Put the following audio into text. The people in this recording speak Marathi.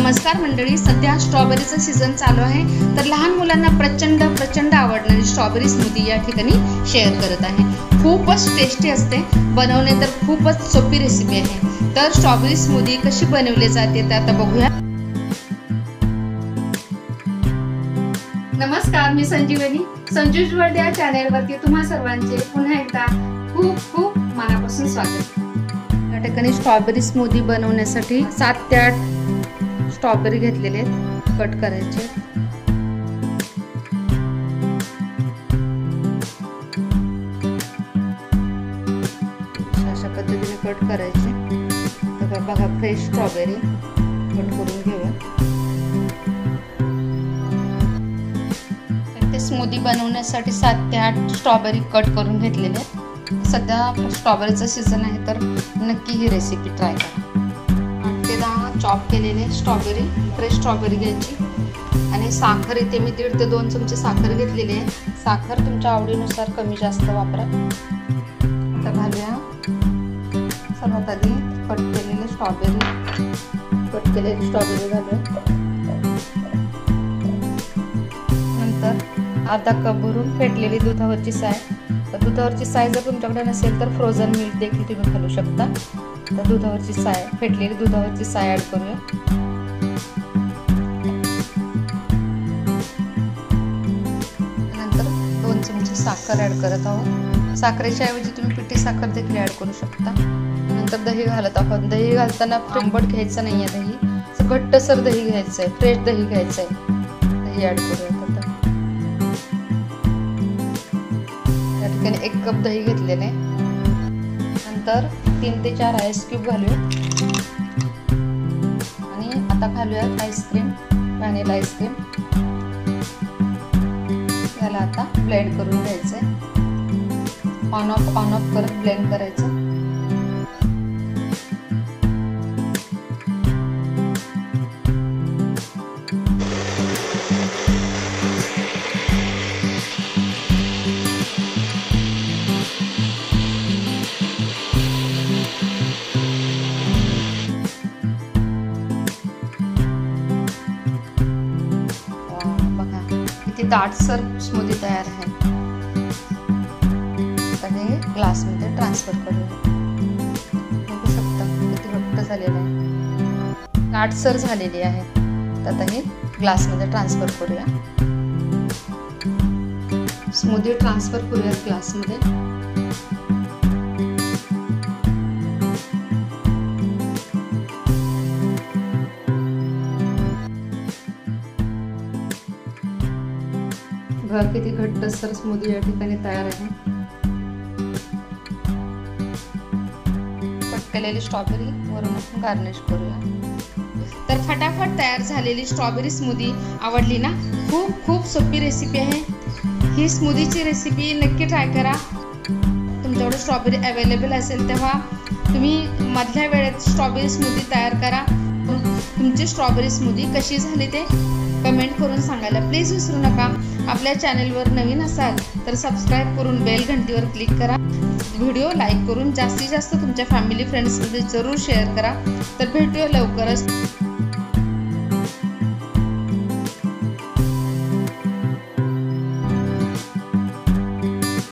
नमस्कार मंडळी, सध्या स्ट्रॉबेरीचा सीझन चालू आहे, तर लहान मुलांना प्रचंड आवडणारी स्ट्रॉबेरी स्मूदी या ठिकाणी शेअर करत आहे। खूपच टेस्टी असते, बनवणे तर खूपच सोपी रेसिपी आहे। तर स्ट्रॉबेरी स्मूदी कशी बनवली जाते ते आता बघूया। नमस्कार, मी संजीवनी, संजूज वर्ल्ड या चॅनलवरती तुम्हा सर्वांचे पुन्हा एकदा खूप मनापासून स्वागत। या ठिकाणी स्ट्रॉबेरी स्मूदी बनवण्यासाठी 7 ते 8 स्ट्रॉबेरी घेतलेले कट करायचे। अशा पद्धतीने कट करायचे। तर बघा, फ्रेश स्ट्रॉबेरी कट करून घेऊया। ते स्मूदी बनवण्यासाठी 7 ते 8 स्ट्रॉबेरी कट करून घेतलेले। सध्या स्ट्रॉबेरीचा सीझन आहे, तर नक्की ही रेसिपी ट्राय करा। 8 ते 10 चॉप केलेले स्ट्रॉबेरी, फ्रेश स्ट्रॉबेरी घ्यायची आणि साखर इथे मी 1.5 ते 2 चमचे साखर घेतलेली आहे। साखर तुमच्या आवडीनुसार कमी जास्त वापरा। आता घालूया सर्वात आधी कट केलेले स्ट्रॉबेरी घालूया। नंतर अर्धा कप भरून फेटलेली दुधावरची साय। तर दुधावरची साय जर तुमच्याकडे नसेल तर फ्रोझन मिल्क देखील तुम्ही घालू शकता। तर दुधावरची साय, फेटलेली दुधावरची साय ऍड करूया। नंतर 2 चमचे साखर ऍड करत आहोत। साखरेच्या ऐवजी तुम्ही पिठी साखर देखील ऍड करू शकता। नंतर दही घालत आहोत। दही घालताना आंबट घ्यायचं नाहीये, दही घट्टसर दही घ्यायचंय, फ्रेश दही घ्यायचंय। दही ऍड करूया। या ठिकाणी 1 कप दही घेतलेले। नंतर 3 ते 4 आईस क्यूब घालूया आणि आता घालूया आईस्क्रीम, व्हॅनिला आईस्क्रीम। याला आता ब्लेंड करून घ्यायचंय। ऑन ऑफ करत ब्लेंड करायचं। दाटसर स्मूदी तयार आहे। आता हे ग्लास मध्ये ट्रान्सफर करूया। बघू शकता किती घट्ट झालेलं आहे, दाटसर झालेली आहे। आता हे ग्लास मध्ये ट्रान्सफर करूया। स्मूदी ट्रान्सफर करूया ग्लास मध्ये। बघा किती घट्टसर स्मूदी या ठिकाणी तयार आहे। कट केलेली स्ट्रॉबेरी वरून गार्निश करूया। तर फटाफट तयार झालेली स्ट्रॉबेरी स्मूदी आवडली ना? खूप सोपी रेसिपी आहे ही। स्मूदीची रेसिपी नक्की ट्राय करा। तुमच्याकडे स्ट्रॉबेरी अवेलेबल असेल तेव्हा तुम्ही मधल्या वेळेत स्ट्रॉबेरी स्मूदी तयार करा। तुमची स्ट्रॉबेरी स्मूदी कशी झाली ते कमेंट करून सांगायला प्लीज विसरू नका। आपल्या चॅनलवर नवीन असाल तर सबस्क्राईब करून बेल घंटीवर क्लिक करा। व्हिडिओ लाईक करून जास्तीत जास्त तुमच्या फॅमिली फ्रेंड्समध्ये जरूर शेअर करा। तर भेटूया लवकरच।